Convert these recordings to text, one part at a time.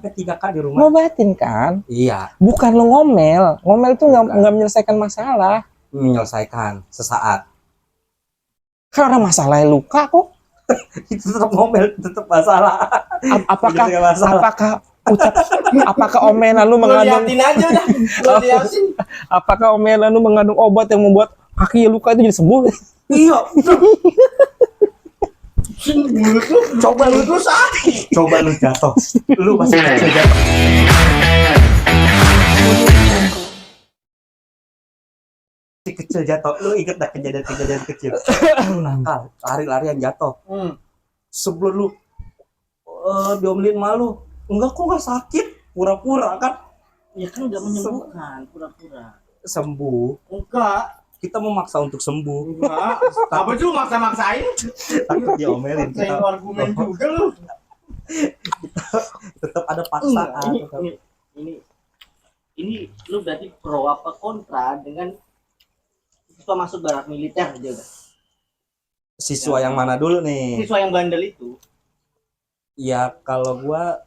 3K di rumah. Ngobatin kan? Iya. Bukan lo ngomel. Ngomel tuh nggak menyelesaikan masalah. Menyelesaikan sesaat. Karena masalahnya luka kok. Itu tetap ngomel, tetap masalah. Apakah masalah. apakah omelan lu mengandung aja udah. Lu liatin. apakah omelan lu mengandung obat yang membuat kaki luka itu jadi sembuh? Iya. Mulut lu, coba lu terus sakit. Coba lu jatuh. Lu masih kecil jatuh. Kecil jatuh. Lu inget dah kejadian kecil. Lu nakal, lari-larian jatuh. Sebelum lu diomelin malu, enggak kok nggak sakit, pura-pura kan? Ya kan udah menyembuhkan, pura-pura. Sembuh. Enggak. Kita memaksa untuk sembuh. Enggak. Apa juga maksa-maksain? Takut diomelin. Maksain argumen juga lu. Tetap ada paksaan. Ini lu berarti pro apa kontra dengan siswa masuk barak militer aja udah. Siswa yang mana dulu nih? Siswa yang bandel itu. Ya kalau gua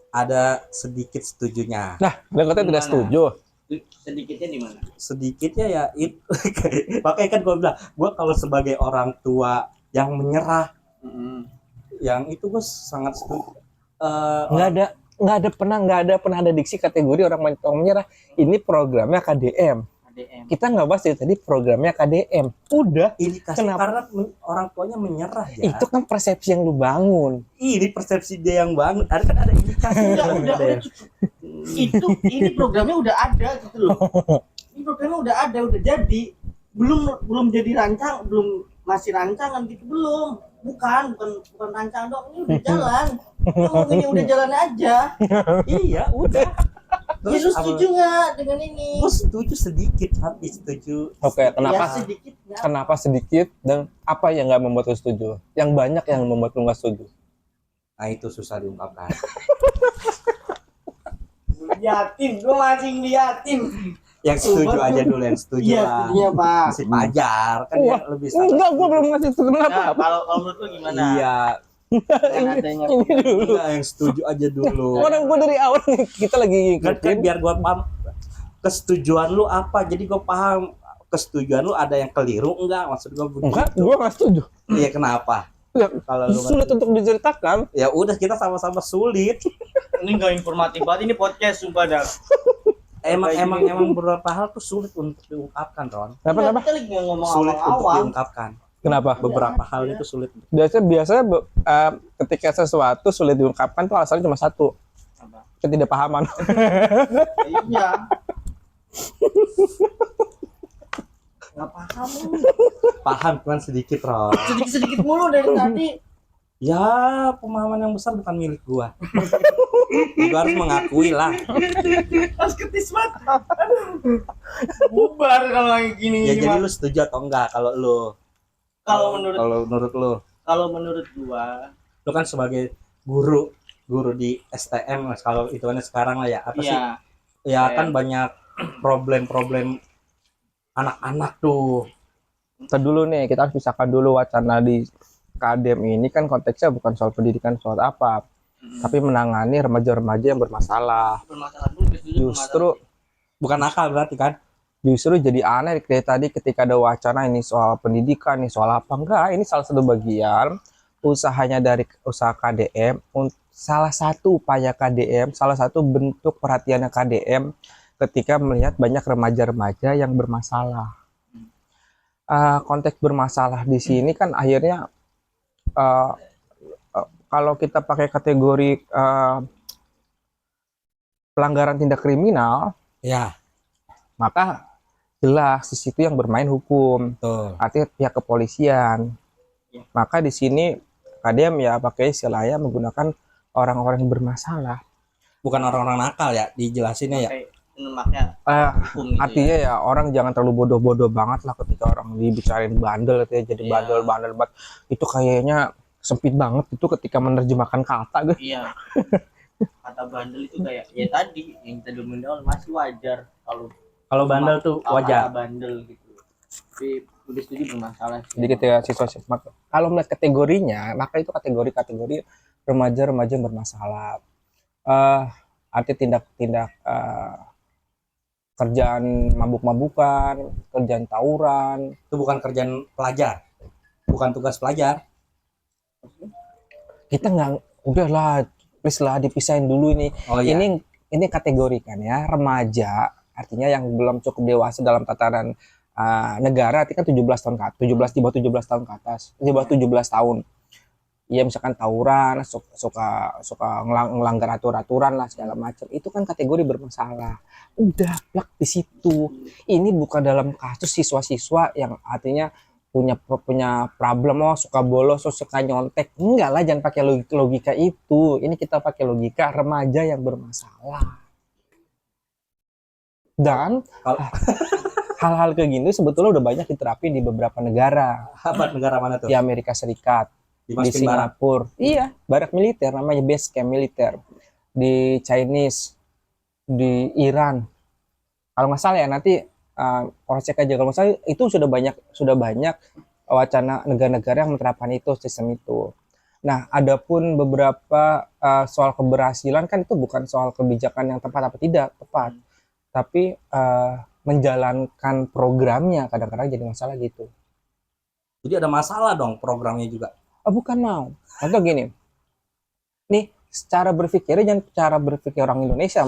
ada sedikit setujunya. Nah, dia katanya tidak setuju. Sedikitnya di mana? Sedikitnya ya itu. Makanya kan gua bilang, gua kalau sebagai orang tua yang menyerah, yang itu gua sangat setuju. Nggak ada pernah ada diksi kategori orang menyerah. Ini programnya KDM. Kita nggak bahas dari tadi programnya KDM. Udah. Ini karena orang tuanya menyerah ya. Itu kan persepsi yang lu bangun. Ini persepsi dia yang bangun. Ada indikasi. Udah. Ini programnya udah ada gitu loh. Ini programnya udah ada, udah jadi. Belum jadi masih rancangan gitu belum. Bukan rancangan dong, ini udah jalan. Ini udah jalan aja. Iya, udah. Terus, ya, lu setuju nggak dengan ini? Gue setuju sedikit, tapi setuju. Oke, kenapa? Ya, sedikit, ya. Kenapa sedikit dan apa yang nggak membuat lu setuju? Yang banyak yang membuat lu nggak setuju? Nah itu susah diungkapkan. Liatin, gue masih liatin. Yang setuju aja dulu, yang setuju lah. Iya Pak. Si Pajar kan dia lebih. Enggak, gue belum ngasih itu kenapa? Nah, kalau menurut lu gimana? Iya. Adanya Enggak, yang setuju aja dulu. Orang gue dari awal kita lagi kan biar gue paham kesetujuan lu apa, jadi gue paham kesetujuan lu ada yang keliru enggak, maksud gue begitu. Enggak, gue nggak setuju. Iya kenapa? Ya, kalau lu sulit untuk diceritakan. Ya udah kita sama-sama sulit. Ini nggak informatif banget, ini podcast sumpah dah. Emang beberapa hal tuh sulit untuk diungkapkan, Ron. Kenapa? Kita lagi ngomong Sulit untuk awal. diungkapkan. Kenapa? Beberapa hal itu sulit. Biasanya ketika sesuatu sulit diungkapkan tuh alasannya cuma satu. Apa? Ketidakpahaman. Iya. Nggak paham. Paham cuman sedikit, Ron. Sedikit mulu dari tadi. Ya, pemahaman yang besar bukan milik gua. Gua harus mengakui lah. Harus ketis banget. Bubar kalau kayak gini. Ya jadi lu setuju atau enggak kalau lu? Kalau menurut lu? Kalau menurut gua, Lu kan sebagai guru di STM, kalau itu kan sekarang lah ya. Apa sih? Ya kan banyak problem anak-anak tuh. Kita dulu nih, kita harus pisahkan dulu wacana di KDM ini kan konteksnya bukan soal pendidikan, soal apa, tapi menangani remaja-remaja yang bermasalah. Justru bukan nakal berarti kan? Justru jadi aneh dari tadi ketika ada wacana ini soal pendidikan, ini soal apa, enggak, ini salah satu bagian usahanya dari usaha KDM, salah satu upaya KDM, salah satu bentuk perhatiannya KDM ketika melihat banyak remaja-remaja yang bermasalah. Konteks bermasalah di sini kan akhirnya kalau kita pakai kategori pelanggaran tindak kriminal, ya, maka jelas di situ yang bermain hukum, artinya pihak kepolisian. Ya. Maka di sini KDM ya pakai istilahnya menggunakan orang-orang yang bermasalah, bukan orang-orang nakal ya, dijelasinnya ya. Artinya ya orang jangan terlalu bodoh-bodoh banget lah ketika orang dibicarain bandel gitu ya, jadi bandel banget. Itu kayaknya sempit banget itu ketika menerjemahkan kata gitu. Iya. Kata bandel itu kayak ya tadi yang kita ngomongin awal masih wajar kalau bandel tuh wajar. Bandel gitu. Tapi udah setuju bermasalah. Jadi ketika siswa kalau melihat kategorinya, maka itu kategori remaja-remaja yang bermasalah. eh arti tindak-tindak kerjaan mabuk-mabukan, kerjaan tawuran. Itu bukan kerjaan pelajar, bukan tugas pelajar. Kita nggak, udahlah, please lah dipisahin dulu ini. Oh iya. Ini kategorikan ya remaja, artinya yang belum cukup dewasa dalam tataran negara, artinya kan 17 tahun ke atas, 17 di bawah 17 tahun ke atas, di bawah 17 tahun. Iya, misalkan tawuran, suka ngelanggar aturan lah segala macam. Itu kan kategori bermasalah. Udah plak di situ. Ini bukan dalam kasus siswa-siswa yang artinya punya problem, oh suka bolos, oh suka nyontek. Enggak lah, jangan pakai logika itu. Ini kita pakai logika remaja yang bermasalah. Dan hal-hal kayak gini sebetulnya udah banyak diterapin di beberapa negara. Apa negara mana tuh? Di Amerika Serikat, di Dimasukin barak. Singapura, iya, barak militer namanya base camp militer. Di Chinese, di Iran. Kalau nggak salah ya, nanti orang cek aja, kalau nggak salah itu sudah banyak wacana negara-negara yang menerapkan itu, sistem itu. Nah, adapun beberapa soal keberhasilan kan itu bukan soal kebijakan yang tepat apa tidak tepat, tapi menjalankan programnya kadang-kadang jadi masalah gitu. Jadi ada masalah dong programnya juga. Oh, bukan mau. Contoh gini. Nih, secara berpikirnya jangan cara berpikir orang Indonesia,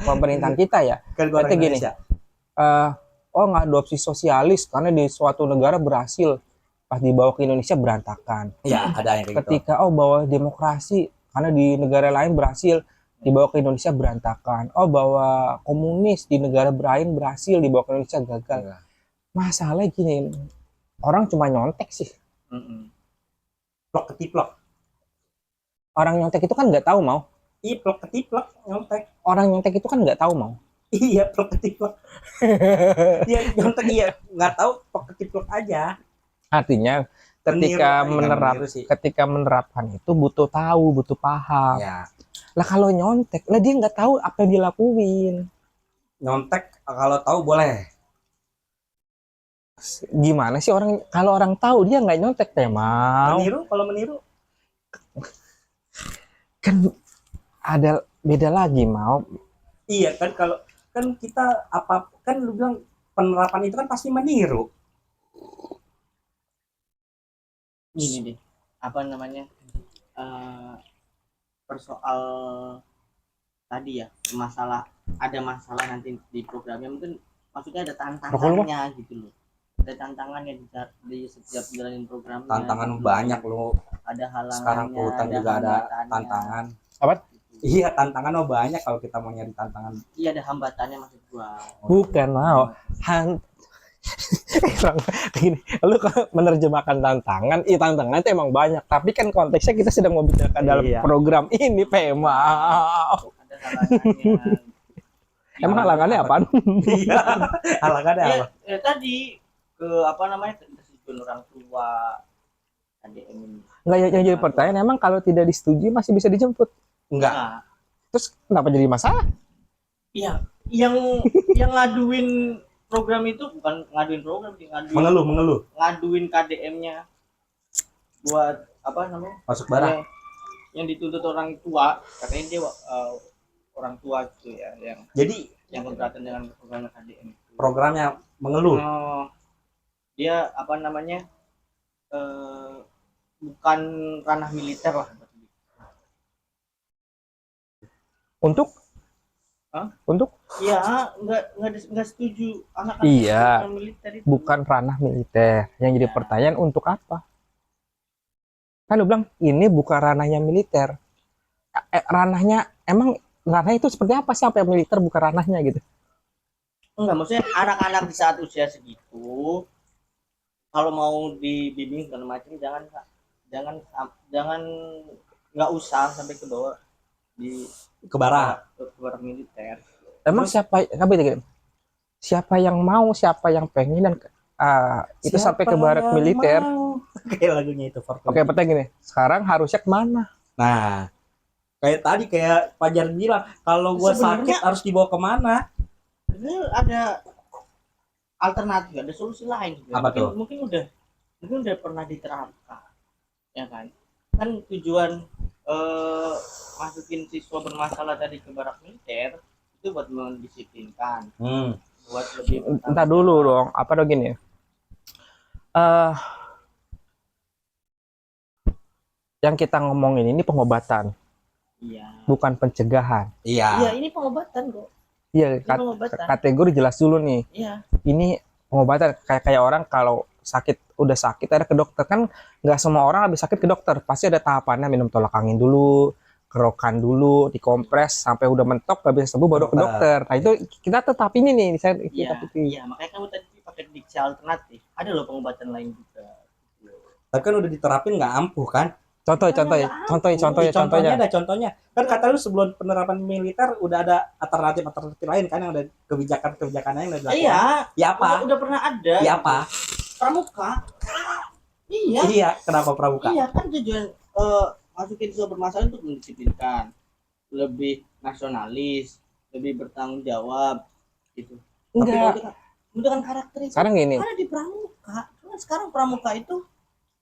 pemerintahan kita ya. Kan gua orang Berarti gini, Indonesia. ngadopsi sosialis karena di suatu negara berhasil, pas dibawa ke Indonesia berantakan. Iya, ada yang kayak gitu. Ketika bawa demokrasi karena di negara lain berhasil, dibawa ke Indonesia berantakan. Bawa komunis di negara lain berhasil, dibawa ke Indonesia gagal. Iya. Masalahnya gini, orang cuma nyontek sih. Plok ketiplok. Orang nyontek itu kan nggak tahu mau. Iya, plok ketiplok nyontek. Orang nyontek itu kan nggak tahu mau. Iya, plok ketiplok. Iya, nyontek iya, nggak tahu plok ketiplok aja. Artinya ketika menerapkan itu butuh tahu, butuh paham. Ya. Lah kalau nyontek, lah dia nggak tahu apa yang dilakuin. Nyontek kalau tahu boleh. Gimana sih orang, kalau orang tahu dia nggak nyontek mau. Meniru, kalau meniru Kan ada beda lagi mau. iya kan, kalau kan kita apa kan lu bilang penerapan itu kan pasti meniru. Gini deh, apa namanya, persoal tadi ya, ada masalah nanti di programnya, mungkin maksudnya ada tantangannya gitu loh, ada tantangannya di setiap jalanin programnya. Tantangan gitu. Banyak loh. Ada halangannya, Sekarang hutan juga ada tantangan. Apa? Iya, tantangan banyak kalau kita mau nyari tantangan. Iya, ada hambatannya maksud gua. Bukan mau. Gini, lu kalau menerjemahkan tantangan, tantangan itu emang banyak, tapi kan konteksnya kita sedang membicarakan dalam program ini, Pemau. Ada halangannya. Emang halangannya apaan? Iya, halangannya Ya, apa? tadi ke apa namanya, kesetujuan orang tua, ADM ini. Nggak, yang jadi pertanyaan, emang kalau tidak disetujui masih bisa dijemput? Enggak. Nah, Terus kenapa jadi masalah? iya, yang ngaduin program itu bukan ngaduin program sih, Mengeluh. ngaduin KDM-nya buat apa namanya, Masuk barak. yang dituntut orang tua, katanya dia orang tua gitu ya, Jadi yang keberatan dengan program KDM itu. programnya mengeluh. Dia apa namanya, bukan ranah militer lah. Untuk? Hah? Untuk? Iya, nggak setuju anak-anak Iya, militer itu. bukan ranah militer. Yang jadi pertanyaan, untuk apa? Kan lu bilang ini bukan ranahnya militer. Ranahnya, emang ranahnya itu seperti apa sih, sampai militer bukan ranahnya gitu? Enggak, maksudnya anak-anak di saat usia segitu, kalau mau dibimbing segala macam, jangan nggak usah sampai ke bawah Ke barak. ke barak militer. Emang siapa yang mau, siapa yang pengen, dan itu sampai ke barak militer? Kayak lagunya itu. Oke, pertanyaan gini, sekarang harusnya kemana? Nah, kayak tadi kayak Fajar bilang, kalau gua Sebenarnya- sakit harus dibawa kemana? Ini ada alternatif, ada solusi lain. Apa tuh? Mungkin udah pernah diterapkan, ya kan? Kan tujuan eh masukin siswa bermasalah tadi ke barak militer itu buat mendisiplinkan, buat lebih Entar dulu dong, apa dong gini? eh yang kita ngomongin ini pengobatan, iya bukan pencegahan. iya ini pengobatan kok. Iya, Ini pengobatan. kategori jelas dulu nih. Iya Ini pengobatan kayak orang kalau udah sakit ada ke dokter kan, nggak semua orang habis sakit ke dokter, pasti ada tahapannya, minum tolak angin dulu, kerokan dulu, dikompres sampai udah mentok nggak bisa sembuh baru ke dokter. Nah itu kita tetap ini nih, iya iya, makanya kamu tadi pakai diksi alternatif, ada loh pengobatan lain juga. Tapi kan udah diterapin nggak ampuh kan? Contohnya. Ada contohnya. Kan kata lu sebelum penerapan militer udah ada alternatif lain kan, yang ada kebijakan yang udah dilakukan. Iya. Ya apa? Udah pernah ada. Ya apa? Pramuka. Iya. Iya, kenapa pramuka? Iya kan tujuan masukin siswa bermasalah untuk mendisiplinkan, lebih nasionalis, lebih bertanggung jawab gitu. Enggak. Dengan karakter itu. Sekarang gini. Ada di pramuka. Cuman sekarang pramuka itu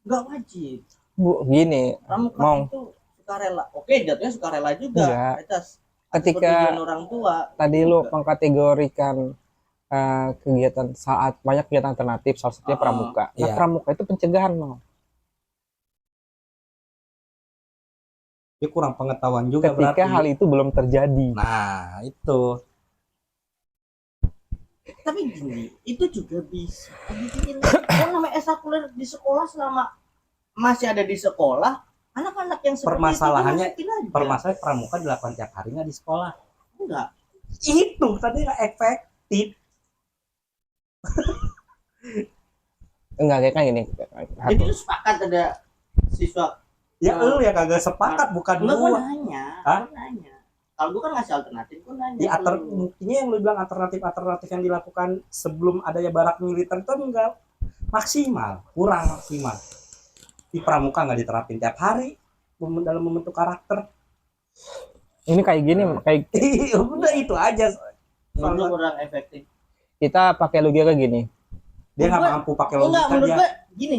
nggak wajib. Bu, gini, pramuka itu sukarela. Oke, jatuhnya sukarela juga. Enggak. Atas Ketika orang tua. tadi lu mengkategorikan kegiatan saat banyak kegiatan alternatif, salah satunya pramuka. Nah, iya. pramuka itu pencegahan, mau. Dia kurang pengetahuan juga Ketika berarti. hal itu belum terjadi. Nah, itu. Tapi gini, itu juga bisa. Yang namanya ekstrakurikuler di sekolah, selama masih ada di sekolah, anak-anak yang seperti permasalahannya itu permasalahan pramuka dilakukan tiap hari nggak di sekolah? Enggak. Itu tadi nggak efektif. Enggak, kayak kan gini. Jadi lu sepakat ada siswa? Ya lu ya kagak sepakat, bukan enggak, gua. gua nanya. Hah? Gua nanya. Kalau gua kan ngasih alternatif, gua nanya. Di buktinya yang lu bilang alternatif yang dilakukan sebelum adanya barak militer itu enggak maksimal, kurang maksimal. Di pramuka nggak diterapin tiap hari dalam membentuk karakter. Ini kayak gini, kayak Udah itu aja. Itu kurang efektif. kita pakai logika gini. Dia nggak mampu pakai logika. Enggak, menurut dia. gua gini.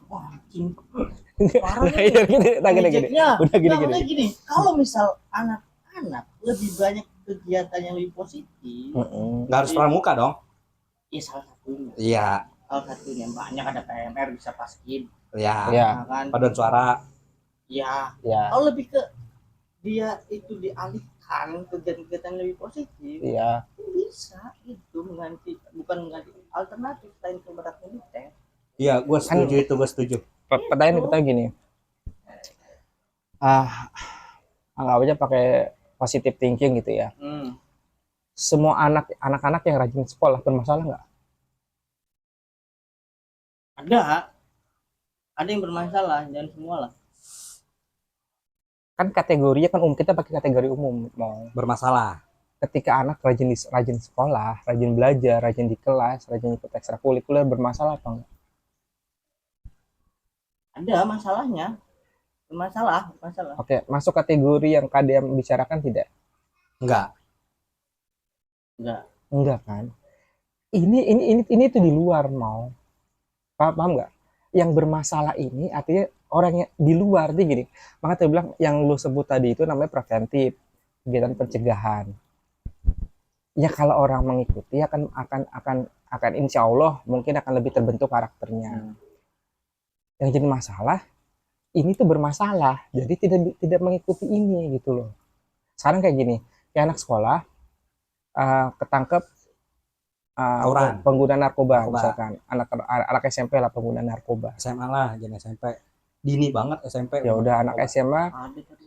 Wah, anjing. Parah Udah gini. Gini, kalau misal anak-anak lebih banyak kegiatan yang lebih positif, Nggak harus pramuka dong. ya salah satunya. Iya. Salah satunya banyak, ada PMR, bisa paskib. Ya. Kan? Paduan suara. Ya. Ya. Kalau lebih ke dia itu dialihkan kegiatan-kegiatan lebih positif, Iya. bisa itu bukan mengganti alternatif lain ke barak militer. Iya, gue setuju. Pertanyaan gini. Anggap aja pakai positive thinking gitu ya. Semua anak-anak yang rajin sekolah bermasalah nggak? Ada yang bermasalah, jangan semua lah. Kan kategorinya kan kita pakai kategori umum, mau Bermasalah. ketika anak rajin sekolah, rajin belajar, rajin di kelas, rajin ikut ekstrakurikuler, bermasalah apa enggak? Ada masalahnya. Masalah. Oke, masuk kategori yang KDM bicarakan tidak? Enggak. Enggak kan? Ini tuh di luar, mau. Paham nggak? Yang bermasalah ini artinya orang yang di luar, dia gini. Maka saya bilang yang lu sebut tadi itu namanya preventif, kegiatan pencegahan. Ya kalau orang mengikuti akan insya Allah mungkin akan lebih terbentuk karakternya. Yang jadi masalah ini tuh bermasalah, jadi tidak mengikuti ini gitu loh. Sekarang kayak gini, kayak anak sekolah ketangkep pengguna narkoba, misalkan anak SMP lah pengguna narkoba. SMA lah, jangan SMP. Dini banget SMP. Ya udah anak SMA.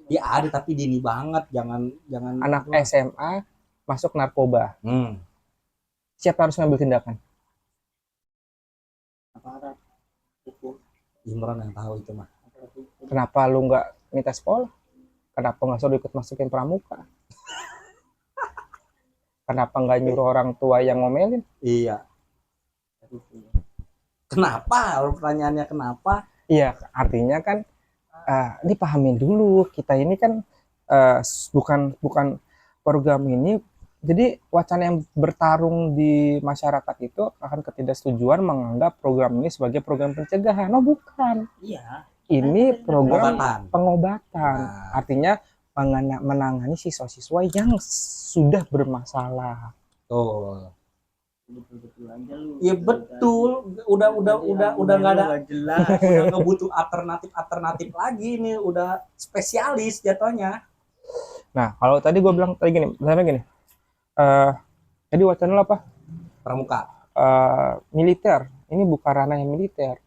Ya ada tapi dini banget, jangan anak SMA masuk narkoba. Siapa harus ngambil tindakan? Aparat hukum. Imron yang tahu itu mah. Kenapa lu nggak minta sekolah? Kenapa nggak suruh ikut masukin pramuka? Kenapa nggak nyuruh orang tua yang ngomelin? Iya. Kenapa? Pertanyaannya kenapa? Iya, artinya kan dipahamin dulu. Kita ini kan bukan program ini. Jadi wacana yang bertarung di masyarakat itu akan ketidaksetujuan menganggap program ini sebagai program pencegahan. No, bukan. Iya. ini program Pengobatan. pengobatan. Nah. Artinya menangani siswa-siswa yang sudah bermasalah. Tuh. Betul aja lu. Iya betul, udah nggak ada, Nggak jelas. udah nggak butuh alternatif lagi nih, udah spesialis jatuhnya. Nah, kalau tadi gue bilang tadi gini, misalnya gini, tadi wacana lo apa? Pramuka. Militer, ini bukan ranah yang militer.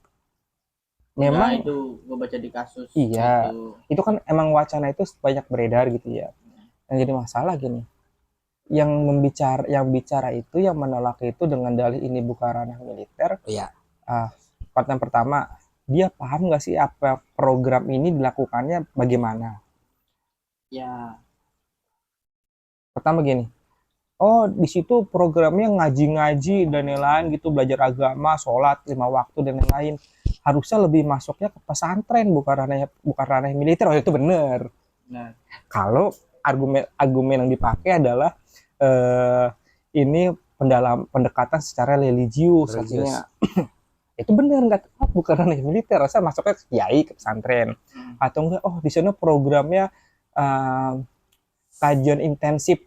Memang Nah, itu gue baca di kasus. Iya. Itu. itu kan emang wacana itu banyak beredar gitu ya. Yang jadi masalah gini, yang bicara itu, yang menolak itu dengan dalih ini bukan ranah militer. Iya. Part yang pertama, dia paham nggak sih apa program ini dilakukannya bagaimana? Ya. Pertama gini, oh di situ programnya ngaji-ngaji dan lain-lain gitu, belajar agama, sholat 5 waktu dan lain-lain. Harusnya lebih masuknya ke pesantren, bukan ranah militer. Oh itu bener. Nah. Kalau argumen yang dipakai adalah ini pendekatan secara religius artinya. Itu benar, nggak tepat, bukan ranah militer. Rasa masuknya ke kiai, ke pesantren, atau enggak, oh di sana programnya kajian intensif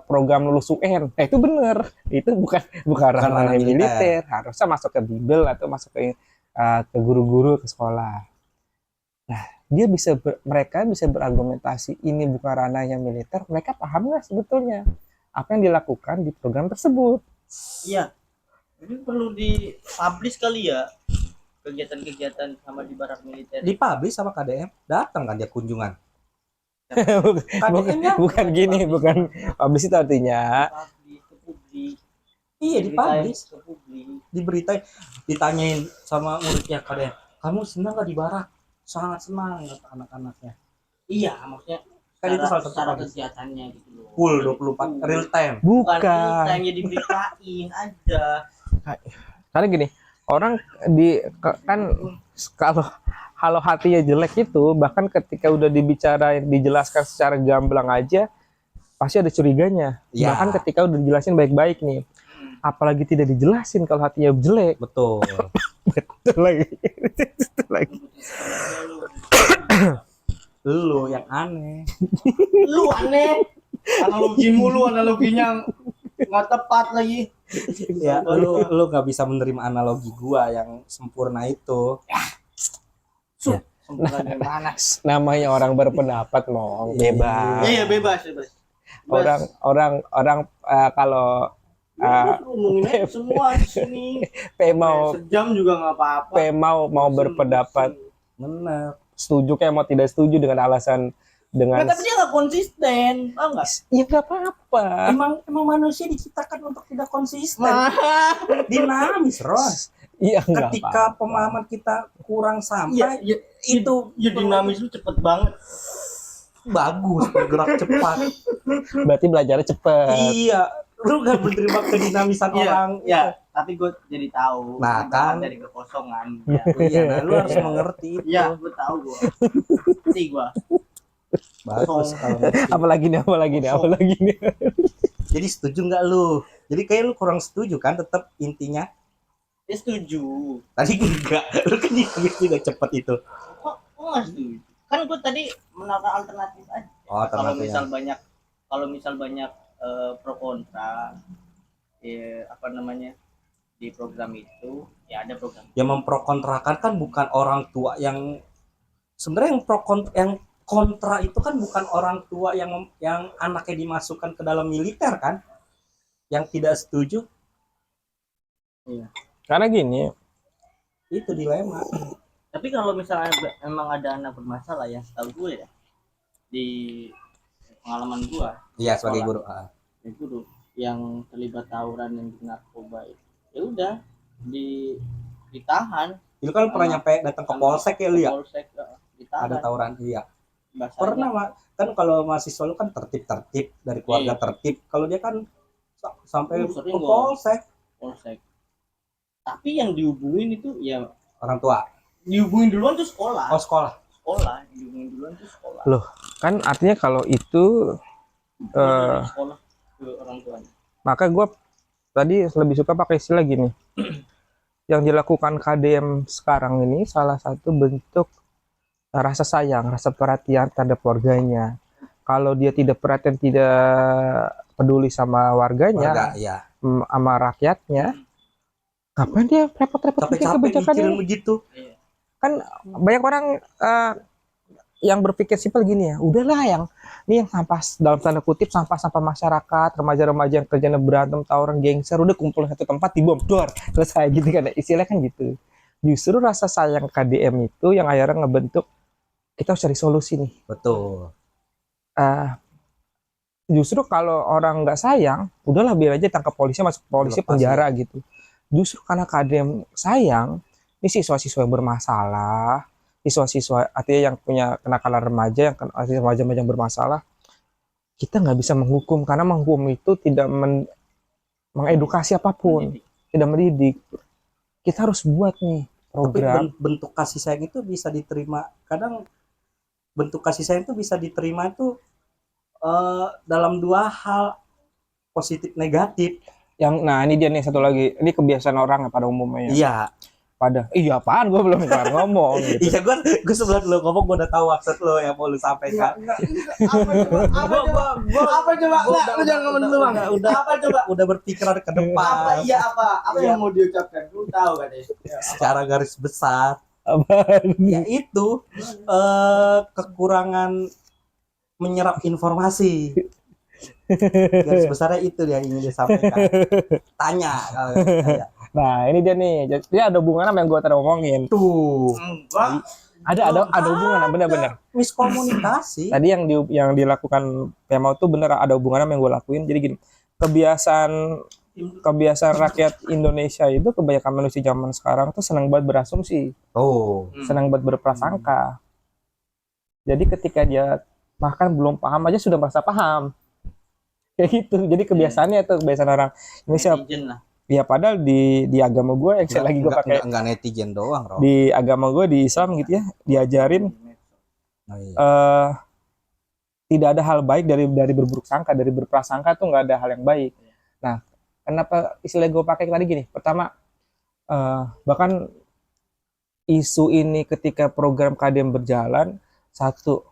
program lulus UN. Nah itu benar, itu bukan ranah militer. Harusnya masuk ke Bible atau masuk ke guru-guru, ke sekolah. Nah mereka bisa berargumentasi ini bukan ranah yang militer. Mereka paham nggak sebetulnya apa yang dilakukan di program tersebut? Iya. Ini perlu dipublish kali ya, kegiatan-kegiatan sama di barak militer. Dipublish sama KDM, datang kan dia kunjungan. bukan gini, bukan publish itu artinya Ke publik. Iya dipublish, Ke publik. diberitain, ditanyain sama muridnya KDM, kamu senang nggak di barak? Sangat senang kata anak-anaknya. Iya, maksudnya Kan itu salah satu cara publish. kegiatannya gitu loh. Full 24 real time. Bukan real bukan. time, ya diberitain aja. Karena gini, orang kan kalau hatinya jelek itu, bahkan ketika udah dijelaskan secara gamblang aja pasti ada curiganya. Ya. Bahkan ketika udah dijelasin baik-baik nih, apalagi tidak dijelasin kalau hatinya jelek. Betul. Betul lagi. Betul lagi. Lu yang aneh. Lu aneh. Analoginya nggak tepat lagi. Ya, lu nggak bisa menerima analogi gua yang sempurna itu. Sempurna dari mana? Namanya orang berpendapat, Mong, bebas. Iya, bebas. Orang kalau ngomongin semua di sini. mau Sejam juga nggak apa-apa. mau berpendapat, Bener. setuju kayak mau tidak setuju dengan alasan dengan Tapi dia nggak konsisten, tau nggak? ya nggak apa-apa. Emang manusia diciptakan untuk tidak konsisten. Dinamis, Ron. Iya, nggak Ketika apa-apa. pemahaman kita kurang sampai, Iya, itu ya dinamis lu cepet banget. bagus, bergerak cepat. Berarti belajarnya cepet. Iya, lu gak menerima kedinamisan orang. Iya, tapi gue jadi tahu. Nah, Ini kan. dari kekosongan. Iya, nah, lu harus mengerti itu. Iya, gue tahu gue. Ngerti gue. Bagus kalau ngerti. Apalagi nih. Jadi setuju nggak lu? Jadi kayak lu kurang setuju kan, tetap intinya. Dia setuju. Tadi enggak, lu kan juga cepet itu. Kok nggak setuju? Kan gue tadi menawarkan alternatif aja. Oh, Kalau ternyata misal banyak pro kontra, apa namanya, di program itu, ya ada program. yang memprokontrakan kan bukan orang tua yang sebenarnya yang kontra itu kan bukan orang tua yang anaknya dimasukkan ke dalam militer kan, yang tidak setuju. Iya. Karena gini, Itu dilema. Tapi kalau misalnya emang ada anak bermasalah ya, setahu gue ya, di pengalaman gue, Iya, sebagai guru. ya guru yang terlibat tawuran yang di narkoba itu, ya udah ditahan. Itu kan pernah nyampe datang ke polsek ya lu ya? Polsek, ditahan. Ada tawuran, iya. Bahasanya. Pernah, kan kalau mahasiswa lu kan tertib dari keluarga Iya. tertib. Kalau dia kan sampai Sering ke gua. polsek. Tapi yang dihubungin itu ya Orang tua. dihubungin duluan tuh sekolah. Oh, sekolah. Dihubungin duluan tuh sekolah. Loh, kan artinya kalau itu Dari sekolah ke orang tuanya. maka gue tadi lebih suka pakai istilah gini. yang dilakukan KDM sekarang ini salah satu bentuk rasa sayang, rasa perhatian terhadap warganya. Kalau dia tidak perhatian, tidak peduli sama warganya, Warga, ya. sama rakyatnya, kapan dia repot-repot bikin Capek-capek kebijakan mikirin ini? begitu. Kan banyak orang yang berpikir simpel gini ya, udahlah yang ini yang sampah dalam tanda kutip sampah-sampah masyarakat, remaja-remaja yang kerjanya berantem, tawuran, gengser, udah kumpul satu tempat dibom, dor, selesai gitu kan, istilah kan gitu. Justru rasa sayang KDM itu yang akhirnya ngebentuk kita harus cari solusi nih. Betul. Justru kalau orang nggak sayang, udahlah biar aja tangkap polisi, masuk polisi, Dilepas, penjara gitu. Justru karena KDM sayang, ini siswa-siswa yang bermasalah, siswa-siswa artinya yang punya kenakalan remaja, yang remaja yang bermasalah, kita nggak bisa menghukum karena menghukum itu tidak mengedukasi apapun, tidak mendidik. Kita harus buat nih Tapi program. bentuk kasih sayang itu bisa diterima. Kadang bentuk kasih sayang itu bisa diterima itu dalam dua hal, positif negatif. Nah ini dia nih satu lagi, ini kebiasaan orang pada umumnya. Iya. Iya apaan, gue belum kelar ngomong gitu. Iya, gue sebelum lu ngomong gue udah tahu maksud lo yang mau lu sampaikan. Apa coba? Enggak, lu jangan ngomong dulu, Bang. Apa coba? Udah berpikiran ke depan. Apa yang mau diucapkan? Lu tahu kan ya? Secara garis besar, Apaan? ya itu kekurangan menyerap informasi. Garis besarnya itu yang ingin disampaikan. Tanya kalau saya. Nah ini dia nih, jadi ada hubungan sama yang gue tadi ngomongin. Tuh, Enggak. Ada hubungan, bener-bener. miskomunikasi. Tadi yang dilakukan Pemau tuh bener ada hubungan sama yang gue lakuin. Jadi gini, kebiasaan rakyat Indonesia itu kebanyakan manusia zaman sekarang tuh senang banget berasumsi, Oh, senang banget berprasangka. Jadi ketika dia bahkan belum paham aja sudah merasa paham. Kayak gitu. Jadi kebiasaannya tuh kebiasaan orang Indonesia. Netizen lah. Ya padahal di agama gue yang lagi gue pakai enggak netizen doang, Rob. di agama gue di Islam gitu ya, diajarin Oh, iya. tidak ada hal baik dari berburuk sangka, dari berprasangka tuh nggak ada hal yang baik. Nah, kenapa istilah gue pakai tadi gini? Pertama, bahkan isu ini ketika program KDM berjalan, satu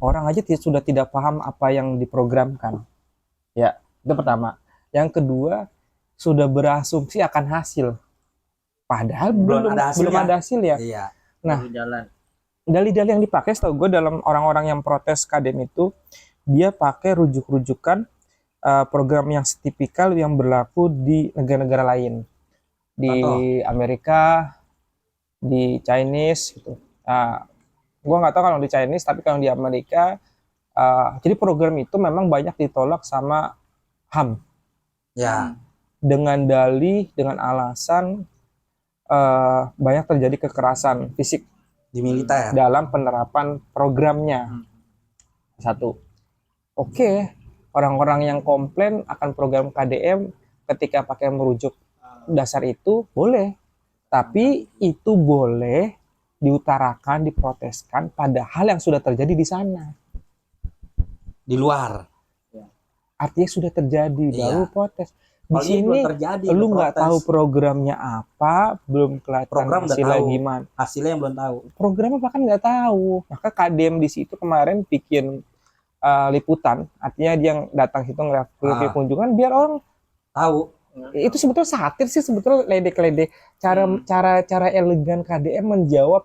orang aja sudah tidak paham apa yang diprogramkan. Ya, itu pertama. Yang kedua, sudah berasumsi akan hasil. Padahal belum ada hasil ya. Iya. Nah, Jalan. dalih-dalih yang dipakai setahu gue dalam orang-orang yang protes KDM itu, dia pakai rujuk-rujukan program yang setipikal yang berlaku di negara-negara lain. Di Amerika, di Chinese gitu. Gue nggak tahu kalau di Chinese, tapi kalau di Amerika, jadi program itu memang banyak ditolak sama HAM. Ya. Dengan dalih, dengan alasan banyak terjadi kekerasan fisik Di militer. dalam penerapan programnya. Satu. Oke, orang-orang yang komplain akan program KDM ketika pakai merujuk dasar itu boleh. Tapi itu boleh diutarakan, diproteskan pada hal yang sudah terjadi di sana. Di luar. Artinya sudah terjadi, baru protes. Di Kalau sini terjadi, lu nggak tahu programnya apa, belum kelihatan Program udah hasilnya tahu. gimana. Hasilnya yang belum tahu. Programnya bahkan nggak tahu. Maka KDM di situ kemarin bikin liputan, artinya dia yang datang situ ngeliat kunjungan biar orang Tahu. itu sebetulnya satir sih, sebetulnya ledek-ledek cara elegan KDM menjawab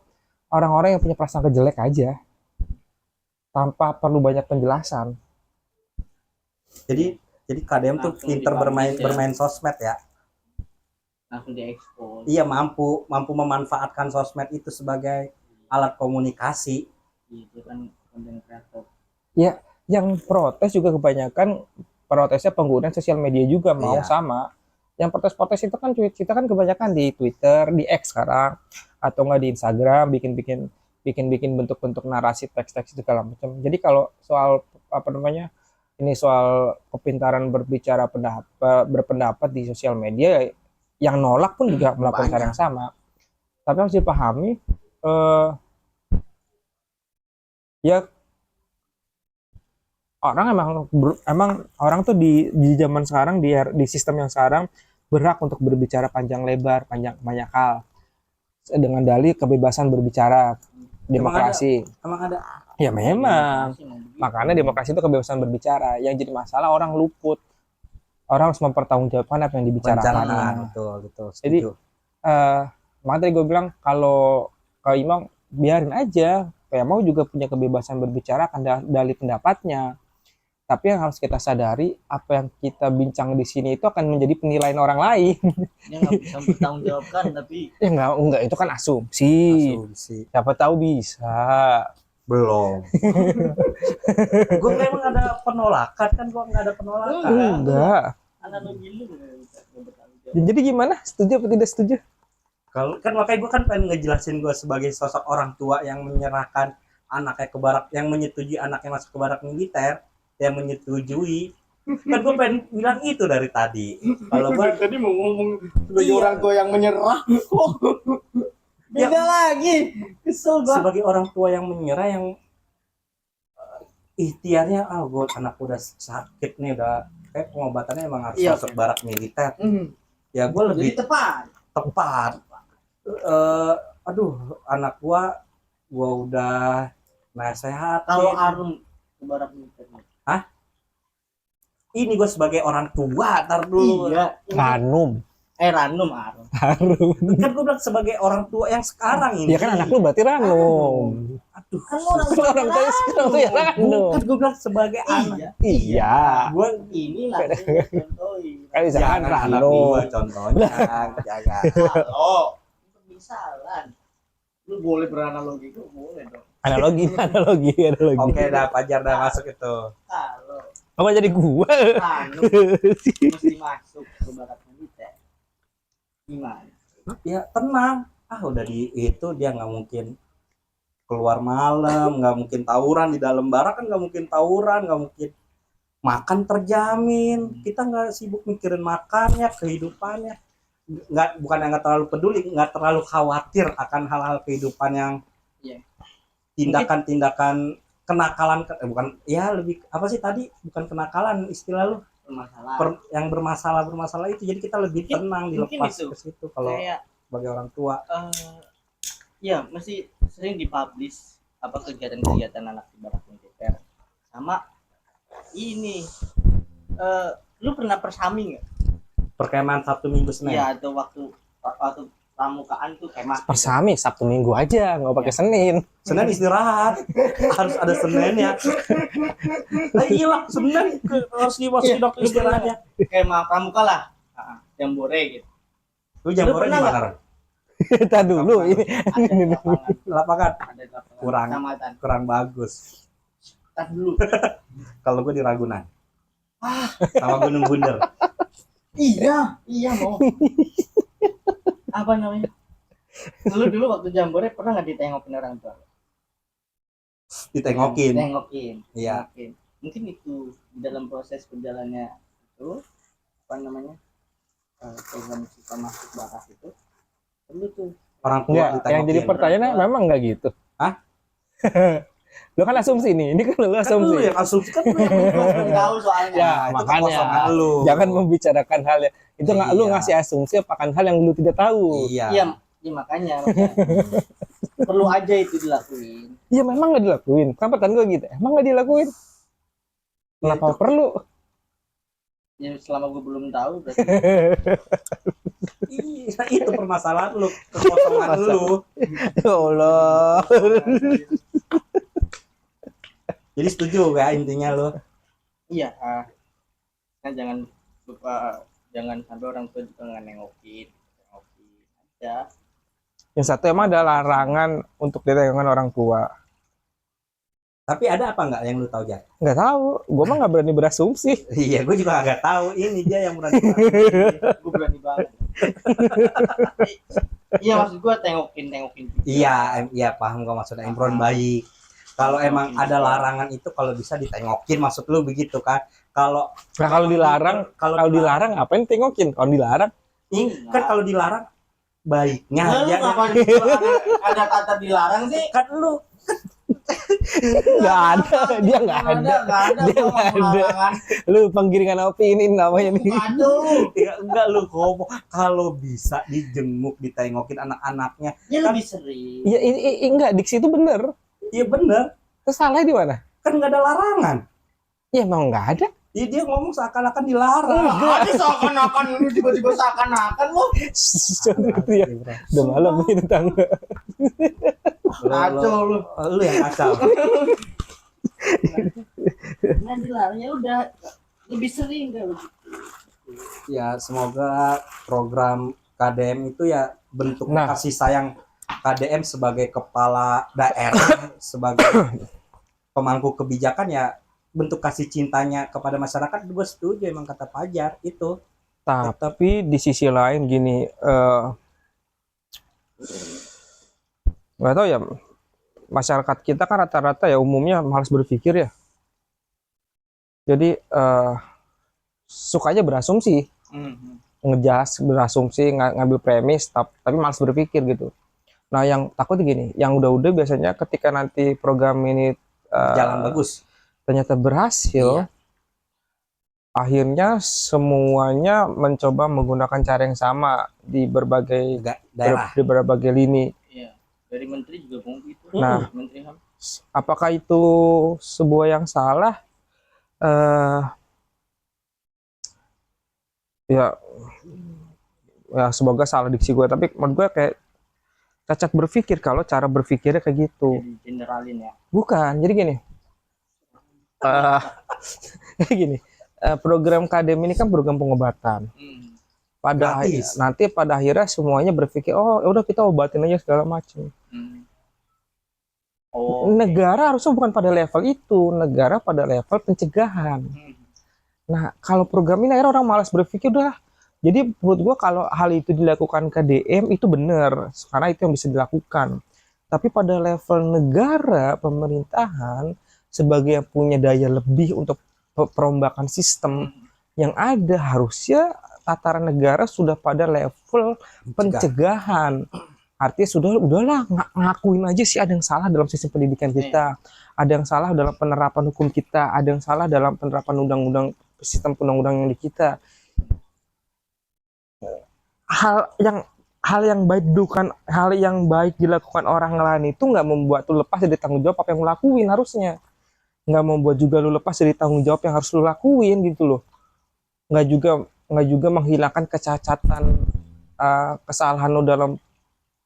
orang-orang yang punya prasangka jelek aja tanpa perlu banyak penjelasan. Jadi KDM tuh Langsung pinter dipublish, bermain sosmed ya. Langsung diekspos. Iya, mampu memanfaatkan sosmed itu sebagai alat komunikasi. Itu kan konten kreator. Ya, yang protes juga kebanyakan protesnya penggunaan sosial media juga mau sama. Yang protes-protes itu kan kita kan kebanyakan di Twitter, di X sekarang, atau nggak di Instagram, bikin bentuk-bentuk narasi teks-teks itu segala macam. Jadi kalau soal ini soal kepintaran berpendapat di sosial media, yang nolak pun juga melakukan cara yang sama. Tapi harus dipahami, ya orang emang orang tuh di zaman sekarang di sistem yang sekarang berhak untuk berbicara panjang lebar, banyak hal dengan dalih kebebasan berbicara, demokrasi. Emang ada Ya memang, makanya demokrasi itu kebebasan berbicara. Yang jadi masalah orang luput, orang harus mempertanggungjawabkan apa yang dibicarakan. perencanaan, betul, Jadi setuju. makanya tadi gue bilang kalau Imam biarin aja, kayak mau juga punya kebebasan berbicara kan dalih pendapatnya. Tapi yang harus kita sadari, apa yang kita bincang di sini itu akan menjadi penilaian orang lain. Dia nggak bisa bertanggungjawabkan tapi Ya enggak, itu kan asumsi. Asumsi. Siapa tahu bisa. Belum. Gue memang ada penolakan kan, gue nggak ada penolakan. Enggak. analogi lu nggak bisa bertanggung jawab. Jadi gimana? Setuju atau tidak setuju? Kalau kan makanya gue kan pengen ngejelasin gue sebagai sosok orang tua yang menyerahkan anaknya ke barak, yang menyetujui anaknya masuk ke barak militer, yang menyetujui. Kan gue pengen bilang itu dari tadi. Kalau gue Tadi mau ngomong sebagai Iya. orang tua yang menyerah. Beda lagi. Kesel gua. sebagai orang tua yang menyerah, yang ikhtiarnya, gue anak udah sakit nih, udah kayak pengobatannya emang harus Iya. masuk barak militer. Hmm. Ya gue lebih Jadi tepat. tepat. Aduh, anak gua udah nasehat. Kalau Arum ke barak militer. Ini gue sebagai orang tua, tar dulu. Iya. Ranum. Ranum Arum. Harum. Kan gue bilang sebagai orang tua yang sekarang ini. Ya kan anak lu berarti Ranum. Aduh, Kan orang tua Orang tua sekarang tuh ya Ranum. kan gue bilang sebagai anak. Iya. Iya. Gue Inilah contohin. Kan bisa kan jangan anak Ranum. gua contohnya. Jangan. Halo. Permisalan. Lu boleh beranalogi itu boleh dong. Analogi. Oke, dah Fajar dah masuk itu. Kalau Apa jadi gua? Ranum mesti masuk ke barak militer. Gimana? Ya tenang. Udah di itu dia nggak mungkin keluar malam, nggak mungkin tawuran di dalam barak, kan nggak mungkin tawuran, nggak mungkin makan terjamin. Kita nggak sibuk mikirin makannya, kehidupannya, bukan yang nggak terlalu peduli, nggak terlalu khawatir akan hal-hal kehidupan yang Iya. tindakan-tindakan kenakalan, bukan ya, lebih apa sih tadi, bukan kenakalan istilah lu, Permasalahan. yang bermasalah itu. Jadi kita lebih Mungkin- tenang mungkin dilepas itu. ke situ kalau Kayak sebagai orang tua. ya mesti sering dipublish apa kegiatan-kegiatan anak di barak militer. Sama ini lu pernah persami nggak? Perkemahan Sabtu Minggu Senin. Iya, atau waktu pramukaan tuh kemah. Persami Sabtu Minggu aja, nggak pakai Senin. Senin istirahat, harus ada Senin ya. Iya, Senin harus dimasukin waktu istirahatnya. Kemah pramuka lah. Jambore gitu. Lu jambore di pernah mana? Ren? Kita dulu ini. Ada lapangan, Lapangan ada lapangan Kurang. kecamatan. kurang bagus. Tar dulu. Kalau gue di Ragunan. Sama Gunung Bunder. Iya mau. Apa namanya? Lu dulu waktu jambore pernah nggak ditengokin orang tua? Ditengokin. Tengokin. Iya. Tengokin. Mungkin itu di dalam proses berjalannya itu apa namanya? Program kita masuk barak itu perlu tuh. Orang tua Enggak, ditengokin. yang jadi pertanyaan memang nggak gitu. Hah? Lu kan asumsi nih, ini kan lu Kan lu asumsi. yang asumsi, kan lu yang Belum tahu soalnya. Ya, itu makanya. kekosongan lu. Jangan membicarakan hal yang itu nggak, lu Iya. ngasih asumsi apakan hal yang lu tidak tahu. Iya. Iya, makanya perlu aja itu dilakuin. Iya memang nggak dilakuin. Kan pertanyaan gue gitu, emang nggak dilakuin? Kenapa itu- perlu? Ya selama gue belum tahu berarti Iya, itu permasalahan lu, kekosongan lu. Ya Allah. Jadi setuju ya intinya lu. iya. Kan jangan lupa, jangan sampai orang tua juga nggak nengokin aja. Yang satu emang ada larangan untuk ditengokkan orang tua. Tapi ada apa nggak yang lu tahu, Jar? Nggak tahu, gue mah nggak berani berasumsi. Iya, gue juga agak tahu. Ini dia yang berani. Gue berani banget. Iya, maksud gue tengokin juga. Iya, paham gue maksudnya. Imron baik. Kalau emang ada larangan itu, kalau bisa ditengokin, maksud lu begitu kan? Kalau Nah kalau dilarang, kalau dilarang ngapain tengokin? Kalau dilarang, kan kalau dilarang baiknya Nah, lu ya, ngapain ada kata dilarang sih? kan lu Nggak ada, dia nggak ada. Nggak ada. Dia Gua nggak mau ada. halangan. Lu penggiringan opini namanya nih. Aduh, Ya enggak lu ngomong kalau bisa dijenguk, ditengokin anak-anaknya. dia lebih sering. Ya enggak, diksi itu bener. Iya bener, Terus salahnya di mana? kan nggak ada larangan. Ya emang nggak ada. Iya dia ngomong seakan-akan dilarang. Ada seakan-akan lu tiba-tiba seakan-akan lu. Ya, udah malam ini tangga. Kacau lu. Lu yang kacau. Nah dilarang ya udah lebih sering kan. Ya semoga program KDM itu ya bentuk Nah. kasih sayang KDM sebagai kepala daerah, sebagai pemangku kebijakan ya bentuk kasih cintanya kepada masyarakat. Gue setuju emang kata Fajar itu. Tapi di sisi lain gini, nggak tahu ya, masyarakat kita kan rata-rata ya umumnya malas berpikir ya. Jadi sukanya berasumsi, ngejas berasumsi, ngambil premis, tapi malas berpikir gitu. Nah yang takut gini, yang udah-udah biasanya ketika nanti program ini Jalan bagus. ternyata berhasil, akhirnya semuanya mencoba menggunakan cara yang sama di berbagai Daerah. di berbagai lini. Iya. Dari menteri juga ngomong gitu. Nah. Menteri HAM. Apakah itu sebuah yang salah? Ya, ya semoga salah diksi gue. Tapi menurut gue kayak cacat berpikir kalau cara berpikirnya kayak gitu. Jadi generalin ya. Bukan. Jadi gini. Jadi gini. Program KDM ini kan program pengobatan. Gratis. Nanti pada akhirnya semuanya berpikir, oh ya udah kita obatin aja segala macam. Oh. Negara harusnya bukan pada level itu, negara pada level pencegahan. Nah, kalau program ini akhirnya orang malas berpikir udah. Jadi menurut gua kalau hal itu dilakukan KDM itu benar, karena itu yang bisa dilakukan. Tapi pada level negara, pemerintahan sebagai yang punya daya lebih untuk perombakan sistem yang ada, harusnya tataran negara sudah pada level pencegahan. Artinya udahlah ngakuin aja sih ada yang salah dalam sistem pendidikan kita, ada yang salah dalam penerapan hukum kita, ada yang salah dalam penerapan undang-undang sistem undang-undang yang di kita. Hal yang baik dilakukan orang lain itu nggak membuat lu lepas dari tanggung jawab apa yang lu lakuin, harusnya nggak membuat juga lu lepas dari tanggung jawab yang harus lu lakuin gitu loh. Nggak juga menghilangkan kecacatan kesalahan lu dalam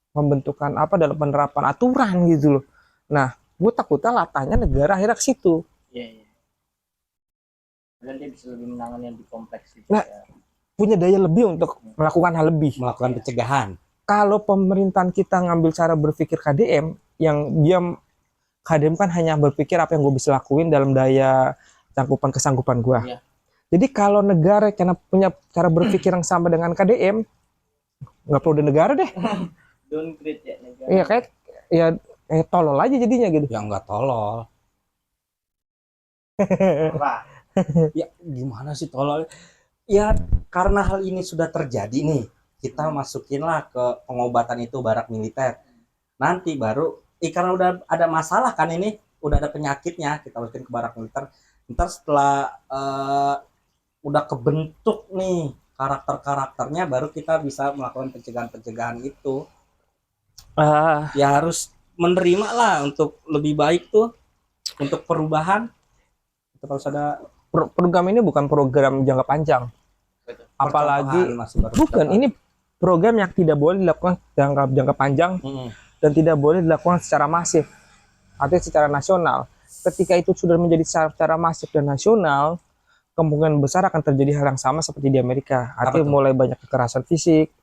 pembentukan dalam penerapan aturan gitu loh. Nah, gue takutnya latahnya negara akhirnya ke situ. Iya. Dan dia bisa lebih menangani yang lebih kompleks gitu. Nah, punya daya lebih untuk melakukan hal lebih. Melakukan pencegahan. Kalau pemerintahan kita ngambil cara berpikir KDM, yang dia KDM kan hanya berpikir apa yang gue bisa lakuin dalam daya kesanggupan gue. Iya. Jadi kalau negara karena punya cara berpikir yang sama dengan KDM, nggak perlu di negara deh. Downgrade ya negara. Iya kayak ya tolol aja jadinya gitu. Ya enggak tolol. Wah. Ya gimana sih tolol? Ya karena hal ini sudah terjadi nih, kita masukinlah ke pengobatan itu barak militer. Nanti baru karena udah ada masalah kan ini, udah ada penyakitnya, kita masukin ke barak militer. Ntar setelah udah kebentuk nih karakternya, baru kita bisa melakukan pencegahan itu. Ya harus menerima lah untuk lebih baik tuh, untuk perubahan. Itu harus ada program ini bukan program jangka panjang. Apalagi bukan, ini program yang tidak boleh dilakukan jangka panjang dan tidak boleh dilakukan secara masif, artinya secara nasional. Ketika itu sudah menjadi secara masif dan nasional, kemungkinan besar akan terjadi hal yang sama seperti di Amerika. Artinya mulai banyak kekerasan fisik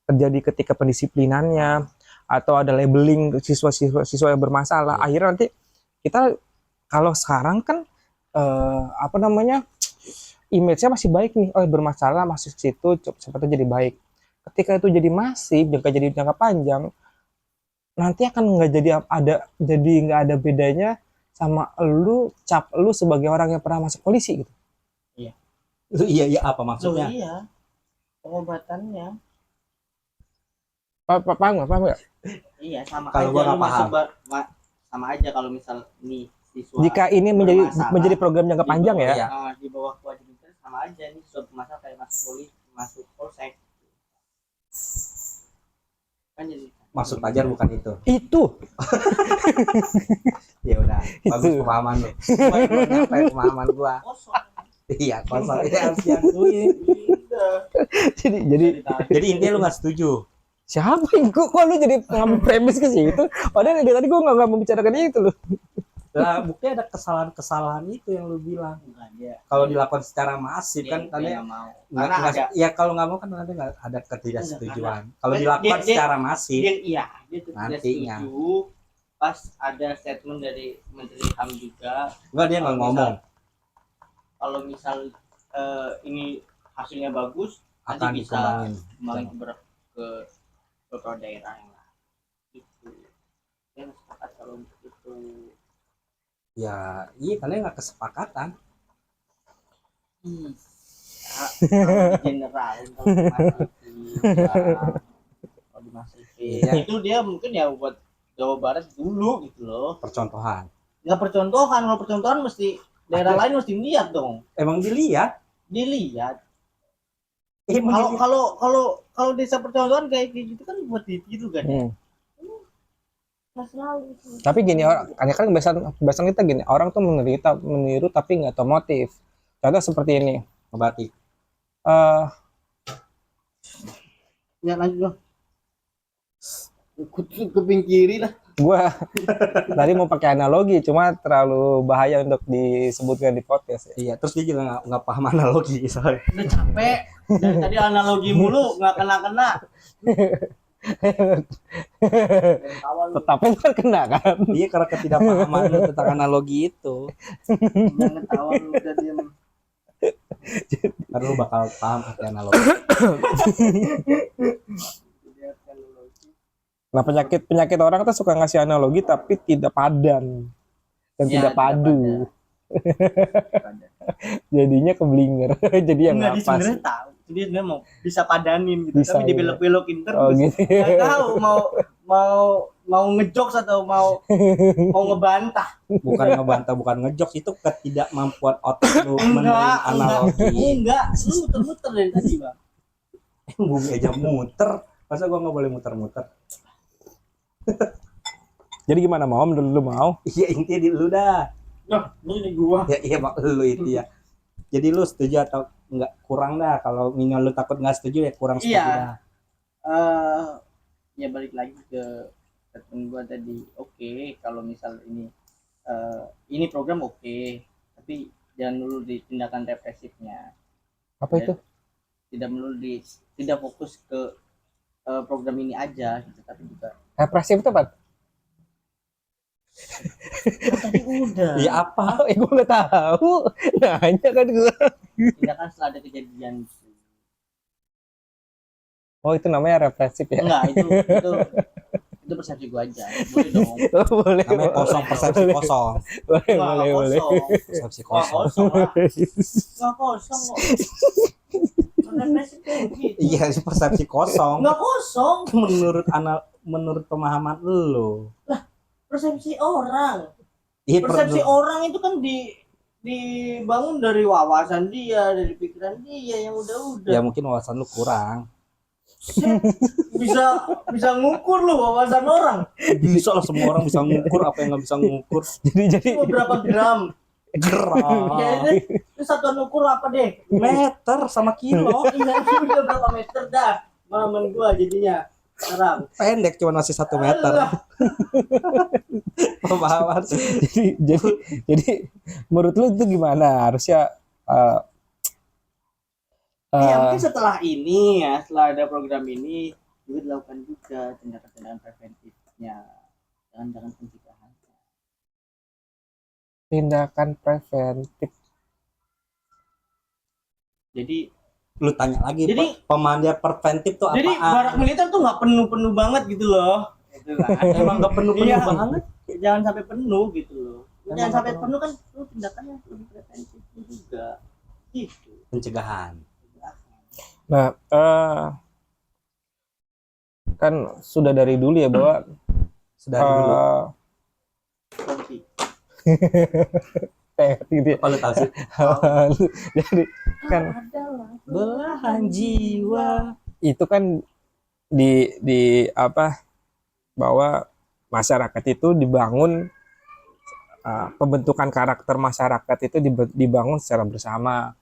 terjadi ketika pendisiplinannya, atau ada labeling siswa yang bermasalah. Akhirnya nanti kita, kalau sekarang kan image-nya masih baik nih, bermasalah masuk ke situ seperti jadi baik. Ketika itu jadi masif, jadi jangka panjang, nanti akan nggak ada bedanya sama cap lu sebagai orang yang pernah masuk polisi gitu. Iya apa maksudnya? Iya. Pengobatannya. Paham nggak? Iya sama Kalau aja gua nggak lu masuk paham. sama aja kalau misal ini siswa Jika ini menjadi bermasalah, program jangka di panjang bawah- ya. di bawah kewajiban sama aja ini suatu masalah kayak masuk polisi, masuk polsek kan jadi Masuk pajar bukan itu. Itu. Ya udah, bagus Itu. pemahaman lu. Gua belum nyampe pemahaman gua. kosong. Iya, kosong ini harus diakuin. Jadi intinya lu nggak setuju. Siapa yang kok lu jadi ngambil premis ke situ? Padahal dari tadi gua nggak membicarakan itu loh. Lah, buktinya ada kesalahan-kesalahan itu yang lu bilang. Enggak, dia Kalau dilakukan secara masif dia- kan dia tadi nggak mau nggak- karena ada ya kalau nggak mau kan nanti nggak ada ketidaksetujuan. Kalau Dia- dilakukan dia- secara masif, dia tuh tidak Nantinya. setuju pas ada statement dari Menteri HAM juga enggak dia nggak Kalau ngomong kalau misal ini hasilnya bagus akan nanti bisa dikembangin. kembali ke beberapa daerah yang lain itu dia nggak sepakat kalau itu Ya, iya karena nggak kesepakatan. ya, kalau general kalau dimasukin Iya. itu dia mungkin ya buat Jawa Barat dulu gitu loh Percontohan. nggak percontohan kalau percontohan mesti daerah lain mesti lihat dong Emang dilihat? dilihat Emang kalau desa percontohan kayak gitu kan buat itu kan ya nggak selalu Tapi gini orang, kan kebiasaan kita gini, orang tuh meniru tapi nggak tahu motif. Contoh seperti ini. ngebatik. Eh ya lanjut dong ke kiri lah gua tadi mau pakai analogi, cuma terlalu bahaya untuk disebutkan di podcast. Iya, terus dia juga nggak paham analogi soalnya. udah capek dari tadi analogi mulu nggak kena awal Tapi kan kena kan. Iya karena ketidakpahaman lu tentang analogi itu. jangan tawa lu udah diem Ntar lu bakal paham arti analogi. Nah penyakit orang tuh suka ngasih analogi tapi tidak padan dan Ya, tidak padu. Jadinya keblinger. Jadi yang nggak dia nggak pas. sebenarnya tahu dia sebenarnya mau bisa padanin gitu Bisa, tapi ya. dibelok-belokin Oh terus gitu. nggak tahu mau ngejokes atau mau ngebantah Bukan ngebantah, bukan ngejokes, itu ketidakmampuan otak lu menerima enggak analogi. lu muter-muter dari tadi bang Bumi aja muter, masa gua nggak boleh muter-muter? Jadi gimana mau? Menurut lu mau? Iya intinya di lu dah. nah ini gua Ya iya mak lu itu ya. Jadi lu setuju atau nggak, kurang dah? Kalau minimal lu takut nggak setuju ya kurang setuju Iya. dah. Ya balik lagi ke statement gua tadi oke kalau misal ini program oke tapi jangan dulu di tindakan represifnya Apa itu? tidak fokus ke program ini aja gitu tapi juga Represif itu apa? tadi udah Iya apa? Gue nggak tahu. Nanya kan gue. tindakan setelah ada kejadian Oh itu namanya represif ya? enggak itu persepsi gua aja boleh dong Oh, boleh. Namanya kosong, persepsi kosong. Boleh, Nggak boleh, boleh. kosong Persepsi nggak kosong. kosong lah nggak kosong kok represif kayak gitu Iya, persepsi kosong. nggak kosong Menurut pemahaman lu. persepsi orang Iya, persepsi orang itu kan dibangun dari wawasan dia dari pikiran dia yang udah Ya mungkin wawasan lu kurang. bisa ngukur lu wawasan orang Bisa lah, semua orang bisa ngukur apa yang nggak bisa ngukur. Jadi itu berapa gram Geram. ya itu satuan ukur apa deh Meter sama kilo. iya itu udah berapa meter dah maman gua jadinya sekarang Pendek cuma masih 1 meter. Alah, Pemahaman. jadi menurut lu itu gimana? Harusnya ya mungkin setelah ini ya setelah ada program ini juga dilakukan juga tindakan-tindakan preventifnya jangan pencegahan tindakan preventif. jadi Lu tanya lagi, Jadi- pemandian preventif tuh jadi barak apaan? militer tuh nggak penuh banget gitu loh itu kan Emang nggak penuh-penuh Iya. banget. jangan sampai penuh gitu loh Emang jangan sampai apa? penuh kan lu tindakannya lebih preventif juga gitu Pencegahan. Nah, kan sudah dari dulu ya bahwa Sedari dulu. gitu ya. Apa lu tahu sih? Jadi kan Belahan jiwa. itu kan di apa, bahwa masyarakat itu dibangun, pembentukan karakter masyarakat itu dibangun secara bersama,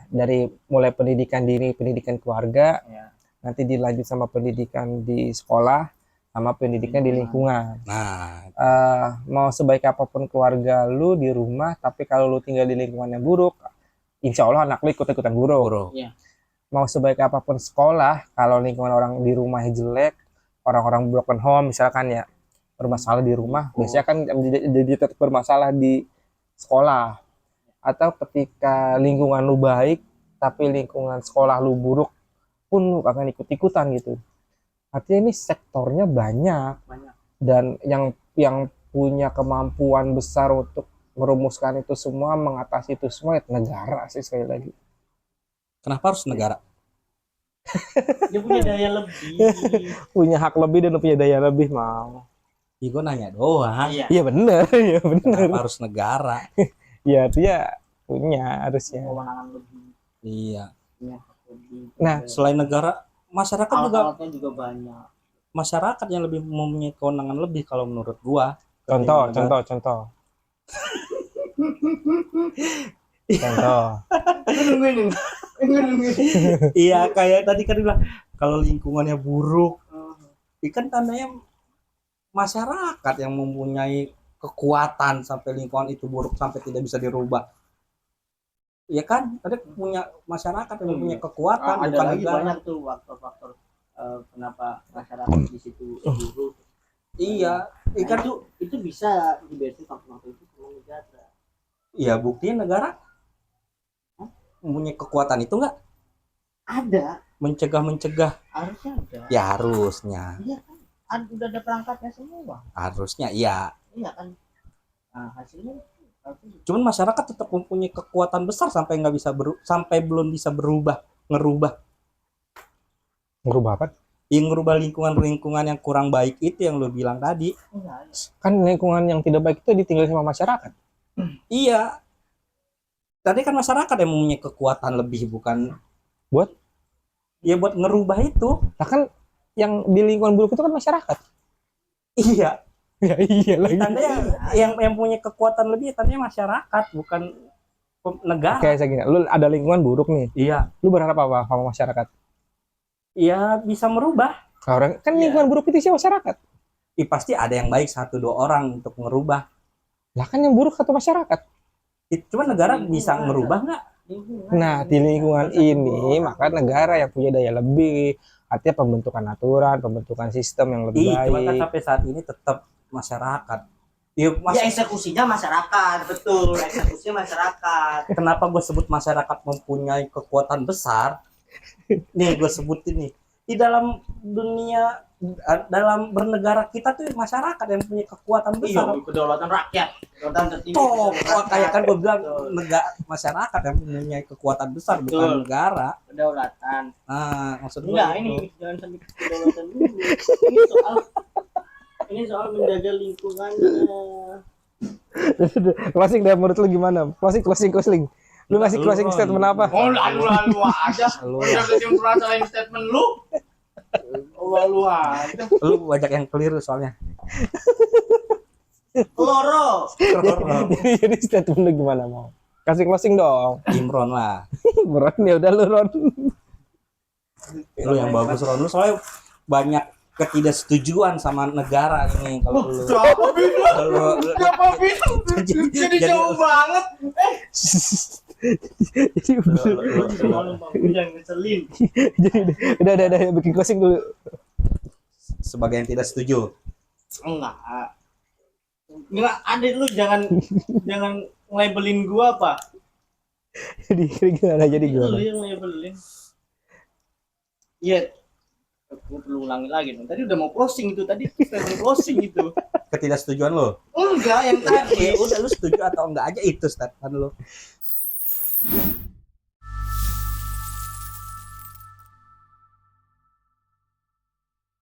dari mulai pendidikan diri, pendidikan keluarga, Ya. nanti dilanjut sama pendidikan di sekolah, sama pendidikan di lingkungan. Nah, Mau sebaik apapun keluarga lu di rumah, tapi kalau lu tinggal di lingkungan yang buruk, insya Allah anak lu ikut-ikutan buruk. bro. Iya. Mau sebaik apapun sekolah, kalau lingkungan orang di rumahnya jelek, orang-orang broken home misalkan ya, bermasalah di rumah, biasanya kan jadi tetap bermasalah di sekolah. Atau ketika lingkungan lu baik, tapi lingkungan sekolah lu buruk, pun lu akan ikut-ikutan gitu. Artinya ini sektornya banyak, Banyak. dan yang punya kemampuan besar untuk merumuskan itu semua, mengatasi itu semua, ya negara sih sekali lagi. Kenapa harus negara? Dia punya daya lebih. Punya hak lebih dan punya daya lebih, mau. Ya, gue nanya doang. Iya. Iya bener, iya bener. Kenapa harus negara? Ya dia punya harusnya. Kewenangan lebih. Iya. Punya hak lebih. Nah, Selain negara, masyarakat juga Alat-alatnya juga banyak. masyarakat yang lebih mempunyai kewenangan lebih kalau menurut gua. Contoh. Ketimbang Contoh. Nungguin. Iya, kayak tadi kan bilang kalau lingkungannya buruk, ikan tandanya masyarakat yang mempunyai kekuatan sampai lingkungan itu buruk sampai tidak bisa dirubah. Iya kan? Tadi punya masyarakat yang mempunyai kekuatan, Ada bukan lagi negara. banyak tuh faktor-faktor kenapa masyarakat di situ buruk. Iya, Nah, ikan itu bisa dibedakan faktor-faktor itu sama negara. iya buktinya negara mempunyai kekuatan itu enggak Ada, mencegah harusnya ada. ya harusnya Iya kan? Udah ada perangkatnya semua. iya. Iya kan? Nah, hasilnya Cuman masyarakat tetap mempunyai kekuatan besar sampai nggak bisa sampai belum bisa ngerubah Ngerubah apa? yang ngerubah lingkungan yang kurang baik itu yang lo bilang tadi. enggak. Kan lingkungan yang tidak baik itu ditinggal sama masyarakat. Iya, tadi kan masyarakat yang mempunyai kekuatan lebih, bukan Buat? Ya buat ngerubah itu. Nah kan yang di lingkungan buruk itu kan masyarakat. Iya, Ya iya lagi. tandanya yang punya kekuatan lebih tandanya masyarakat, bukan negara. Kayak saya gini, lu ada lingkungan buruk nih, Iya, lu berharap apa sama masyarakat? iya bisa merubah. Orang kan Iya. lingkungan buruk itu siapa? Masyarakat. Pasti ada yang baik 1-2 orang untuk ngerubah. Lah kan yang buruk satu masyarakat. Cuma negara bisa ngerubah nggak? Nah, di lingkungan ini maka negara yang punya daya lebih, artinya pembentukan aturan, pembentukan sistem yang lebih Iya, cuma kan baik. sampai saat ini tetap masyarakat. Iya, Ya eksekusinya masyarakat, betul. Eksekusinya masyarakat. kenapa gue sebut masyarakat mempunyai kekuatan besar? Nih gue sebutin nih, di dalam dunia, dalam bernegara kita tuh masyarakat yang punya kekuatan Iya, besar. kedaulatan rakyat. Kedaulatan tertinggi. Toh, kedaulatan kayak kan rakyat. gue bilang Betul. masyarakat yang mempunyai kekuatan besar, Betul. bukan negara. Kedaulatan. Nah, maksud gue Enggak, itu. ini jangan sampai kedaulatan dulu. Ini soal menjaga lingkungannya. Closing deh, menurut lu gimana? Closing. Lu ngasih closing statement apa? Oh, lalu aja. Lu, Udah kesimpulan salahin statement lu. Lalu aja. lu banyak yang keliru soalnya. Loro. Jadi statement lu gimana, mau? Kasih closing dong. Imron lah. Ron, ya udah lu Ron. Lu yang bagus Ron, lu soalnya banyak ketidaksetujuan sama negara ini kalau lu. Siapa bisa? Kalau lu- Siapa bisa? Jadi jauh banget. Jadi Jangan ngeselin. udah bikin closing dulu. sebagai yang tidak setuju. Enggak. Ada lu jangan labelin gua apa? Jadi gimana jadi Itu gimana? lu yang labelin. Iya. Gue perlu ulangi lagi dong. Tadi udah mau closing itu. Tadi statement closing itu. Ketidaksetujuan lu. Enggak, yang tadi. Udah lu setuju atau enggak aja itu statement lu.